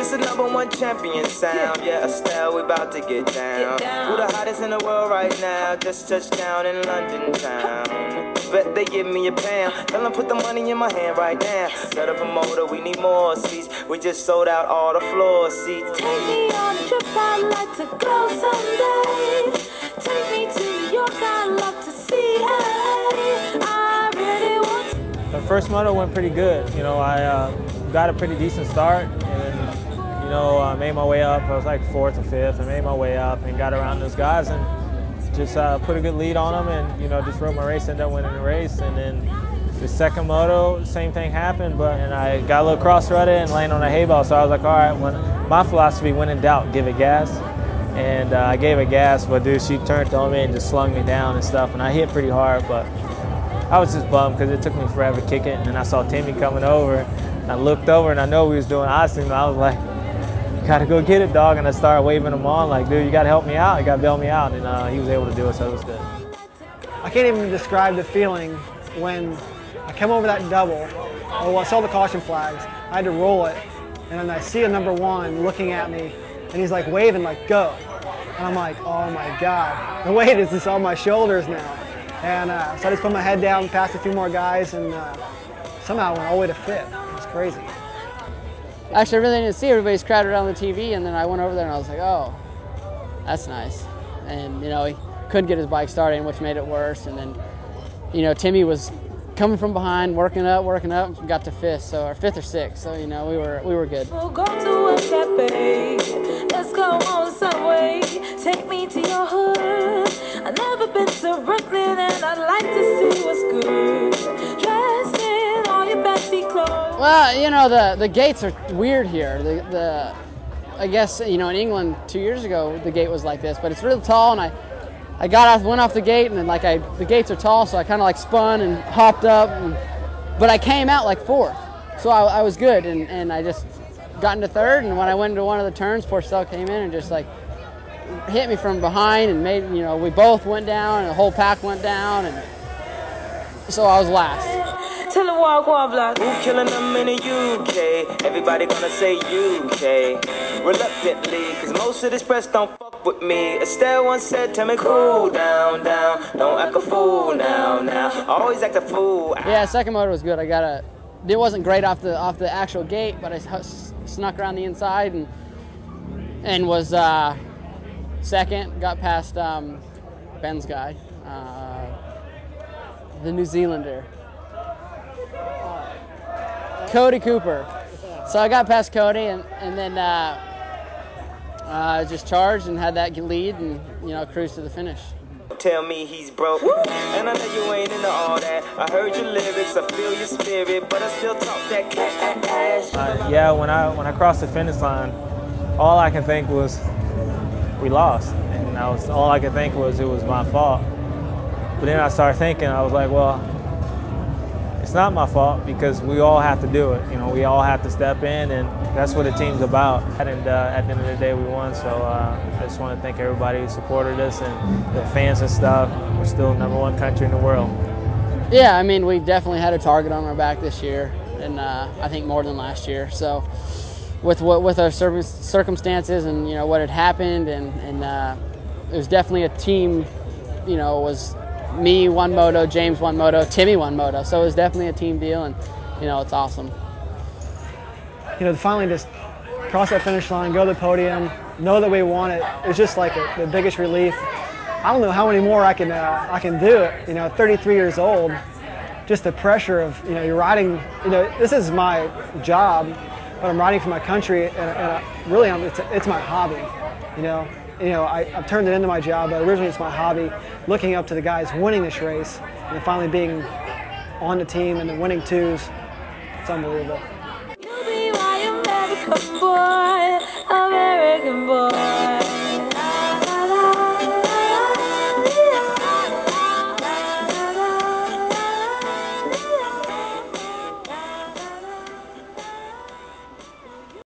This is #1 champion sound. Yeah, Estelle, we about to get down. Who the hottest in the world right now? Just touched down in London town. Bet they give me a pound. Tell them put the money in my hand right now. Set up a motor, we need more seats. We just sold out all the floor seats. Take me on a trip, I'd like to go someday. Take me to New York, I'd love to see LA. I really want to. The first moto went pretty good. You know, I got a pretty decent start, and you know, I made my way up. I was like 4th or 5th. I made my way up and got around those guys and just put a good lead on them, and you know, just rode my race, ended up winning the race. And then the second moto, same thing happened, and I got a little cross-rutted and landed on a hay ball. So I was like, all right, my philosophy, when in doubt, give it gas. And I gave it gas, but dude, she turned on me and just slung me down and stuff, and I hit pretty hard, but I was just bummed because it took me forever to kick it. And then I saw Timmy coming over, and I looked over and I know he was doing icing, and I was like, gotta go get it, dog. And I started waving him on like, dude, you gotta help me out, you gotta bail me out. And he was able to do it, so it was good. I can't even describe the feeling when I came over that double. Oh, I saw the caution flags, I had to roll it, and then I see a #1 looking at me, and he's like waving like, go. And I'm like, oh my God, the weight is just on my shoulders now. And so I just put my head down, passed a few more guys, and somehow went all the way to 5th. It was crazy. Actually, I really didn't see everybody's crowded around the TV, and then I went over there and I was like, oh, that's nice. And you know, he couldn't get his bike started, which made it worse. And then, you know, Timmy was coming from behind, working up, got to 5th, so or 5th or 6th. So you know, we were good. We'll go to a cafe. Let's go on the subway. Take me to your hood. I've never been to Brooklyn, and I'd like to see what's good. Dressed in all your fancy clothes. Well, you know, the gates are weird here. I guess, you know, in England 2 years ago the gate was like this, but it's really tall, and I went off the gate, and then like the gates are tall, so I kind of like spun and hopped up, but I came out like 4th, so I was good, and I just got into 3rd, and when I went into one of the turns, Porcel came in and just like hit me from behind and made, you know, we both went down and the whole pack went down, and so I was last. Till the walk block. Who killing them in the UK? Everybody gonna say UK. Reluctantly, cause most of this press don't fuck with me. Estelle once said, tell me cool down, down. Don't act a fool now, now. Always act a fool. Yeah, second motor was good. It wasn't great off the actual gate, but I snuck around the inside and was second. Got past Ben's guy, the New Zealander, Cody Cooper. So I got past Cody, and then just charged and had that lead, and you know, cruised to the finish. Tell me he's broke, and I know you ain't into all that. I heard your lyrics, I feel your spirit, but I still talk that cash. Yeah, when I crossed the finish line, all I can think was we lost, and all I could think was it was my fault. But then I started thinking, I was like, well, it's not my fault because we all have to do it. You know, we all have to step in, and that's what the team's about. And at the end of the day, we won. So I just want to thank everybody who supported us and the fans and stuff. We're still #1 country in the world. Yeah, I mean, we definitely had a target on our back this year, and I think more than last year. So with our circumstances and you know what had happened, and it was definitely a team. You know, it was me one moto, James one moto, Timmy one moto. So it was definitely a team deal, and you know, it's awesome. You know, to finally just cross that finish line, go to the podium, know that we won it, it's just like the biggest relief. I don't know how many more I can do it. You know, 33 years old, just the pressure of, you know, you're riding, you know, this is my job, but I'm riding for my country, and really it's my hobby, you know. I've turned it into my job, but originally it's my hobby. Looking up to the guys winning this race, and then finally being on the team and then winning 2s, it's unbelievable. You'll be my American boy, American boy.